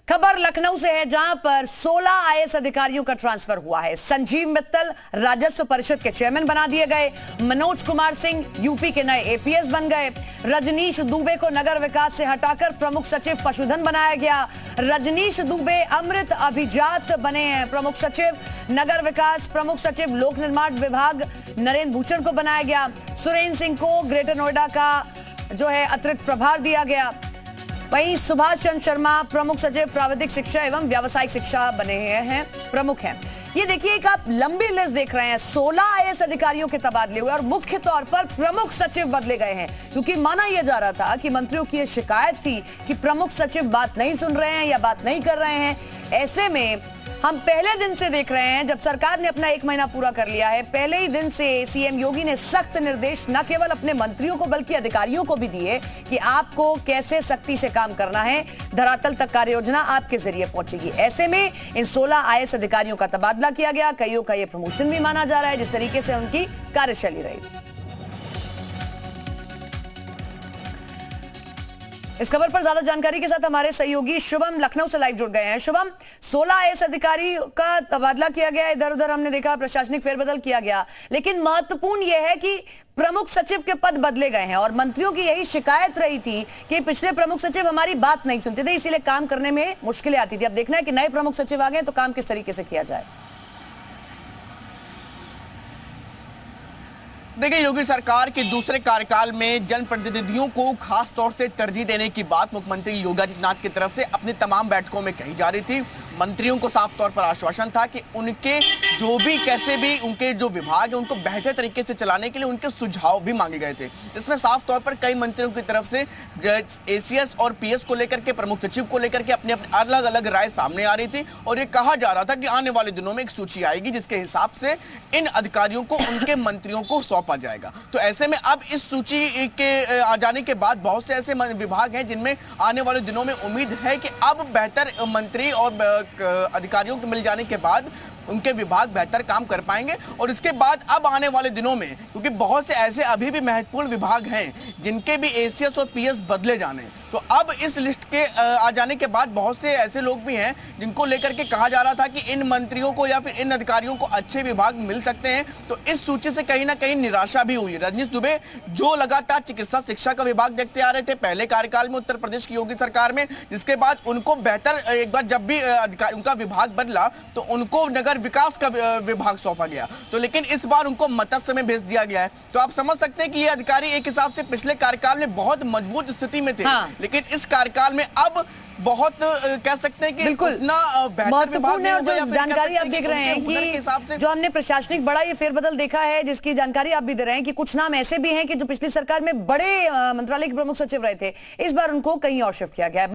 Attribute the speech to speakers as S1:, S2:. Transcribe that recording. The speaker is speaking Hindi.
S1: खबर लखनऊ से है, जहां पर 16 आईएएस अधिकारियों का ट्रांसफर हुआ है। संजीव मित्तल राजस्व परिषद के चेयरमैन बना दिए गए। मनोज कुमार सिंह यूपी के नए एपीएस बन गए। रजनीश दुबे को नगर विकास से हटाकर प्रमुख सचिव पशुधन बनाया गया। रजनीश दुबे अमृत अभिजात बने हैं प्रमुख सचिव नगर विकास। प्रमुख सचिव लोक निर्माण विभाग नरेंद्र भूषण को बनाया गया। सुरेंद्र सिंह को ग्रेटर नोएडा का जो है अतिरिक्त प्रभार दिया गया। वहीं सुभाष चंद्र शर्मा प्रमुख सचिव प्राविधिक शिक्षा एवं व्यावसायिक शिक्षा बने हैं प्रमुख हैं। ये देखिए, एक आप लंबी लिस्ट देख रहे हैं। 16 आईएएस अधिकारियों के तबादले हुए और मुख्य तौर पर प्रमुख सचिव बदले गए हैं, क्योंकि माना यह जा रहा था कि मंत्रियों की यह शिकायत थी कि प्रमुख सचिव बात नहीं सुन रहे हैं या बात नहीं कर रहे हैं। ऐसे में हम पहले दिन से देख रहे हैं, जब सरकार ने अपना 1 महीना पूरा कर लिया है, पहले ही दिन से सीएम योगी ने सख्त निर्देश न केवल अपने मंत्रियों को बल्कि अधिकारियों को भी दिए कि आपको कैसे सख्ती से काम करना है। धरातल तक कार्य योजना आपके जरिए पहुंचेगी। ऐसे में इन 16 आईएएस अधिकारियों का तबादला किया गया। कईयों का यह प्रमोशन भी माना जा रहा है, जिस तरीके से उनकी कार्यशैली रही। इस खबर पर ज्यादा जानकारी के साथ हमारे सहयोगी शुभम लखनऊ से लाइव जुड़ गए हैं। शुभम, 16 आईएएस अधिकारी का तबादला किया गया, इधर उधर हमने देखा प्रशासनिक फेरबदल किया गया, लेकिन महत्वपूर्ण यह है कि प्रमुख सचिव के पद बदले गए हैं और मंत्रियों की यही शिकायत रही थी कि पिछले प्रमुख सचिव हमारी बात नहीं सुनते थे, इसीलिए काम करने में मुश्किलें आती थी। अब देखना है कि नए प्रमुख सचिव आ गए तो काम किस तरीके से किया जाए।
S2: देखिए, योगी सरकार के दूसरे कार्यकाल में जनप्रतिनिधियों को खास तौर से तरजीह देने की बात मुख्यमंत्री योगी आदित्यनाथ की तरफ से अपनी तमाम बैठकों में कही जा रही थी। मंत्रियों को साफ तौर पर आश्वासन था कि उनके जो भी कैसे भी उनके जो विभाग है उनको बेहतर तरीके से चलाने के लिए उनके सुझाव भी मांगे गए थे। इसमें साफ तौर पर कई मंत्रियों की तरफ से एसीएस और पीएस को लेकर के, प्रमुख सचिव को लेकर के अपनी अपनी अलग अलग राय सामने आ रही थी और ये कहा जा रहा था कि आने वाले दिनों में एक सूची आएगी जिसके हिसाब से इन अधिकारियों को उनके मंत्रियों को सौंपा जाएगा। तो ऐसे में अब इस सूची के आ जाने के बाद बहुत से ऐसे विभाग हैं जिनमें आने वाले दिनों में उम्मीद है कि अब बेहतर मंत्री और अधिकारियों के मिल जाने के बाद उनके विभाग बेहतर काम कर पाएंगे। और इसके बाद अब आने वाले दिनों में, क्योंकि बहुत से ऐसे अभी भी महत्वपूर्ण विभाग हैं जिनके भी एसीएस और पीएस बदले जाने, तो अब इस लिस्ट के आ जाने के बाद बहुत से ऐसे लोग भी हैं जिनको लेकर के कहा जा रहा था कि इन मंत्रियों को या फिर इन अधिकारियों को अच्छे विभाग मिल सकते हैं। तो इस सूची से कहीं ना कहीं निराशा भी हुई। रजनीश दुबे जो लगातार चिकित्सा शिक्षा का विभाग देखते आ रहे थे पहले कार्यकाल में उत्तर प्रदेश की योगी सरकार में, जिसके बाद उनको बेहतर एक बार जब भी उनका विभाग बदला तो उनको नगर विकास का विभाग सौंपा गया, तो लेकिन इस बार उनको मत्स्य में भेज दिया गया है। तो आप समझ सकते हैं कि ये अधिकारी एक हिसाब से पिछले कार्यकाल में बहुत मजबूत स्थिति में थे, लेकिन इस कार्यकाल में अब बहुत कह सकते हैं कि इतना
S1: महत्वपूर्ण है। और जो जानकारी आप देख रहे हैं कि जो हमने प्रशासनिक बड़ा ये फेरबदल देखा है, जिसकी जानकारी आप भी दे रहे हैं कि कुछ नाम ऐसे भी हैं कि जो पिछली सरकार में बड़े मंत्रालय के प्रमुख सचिव रहे थे, इस बार उनको कहीं और शिफ्ट किया गया है।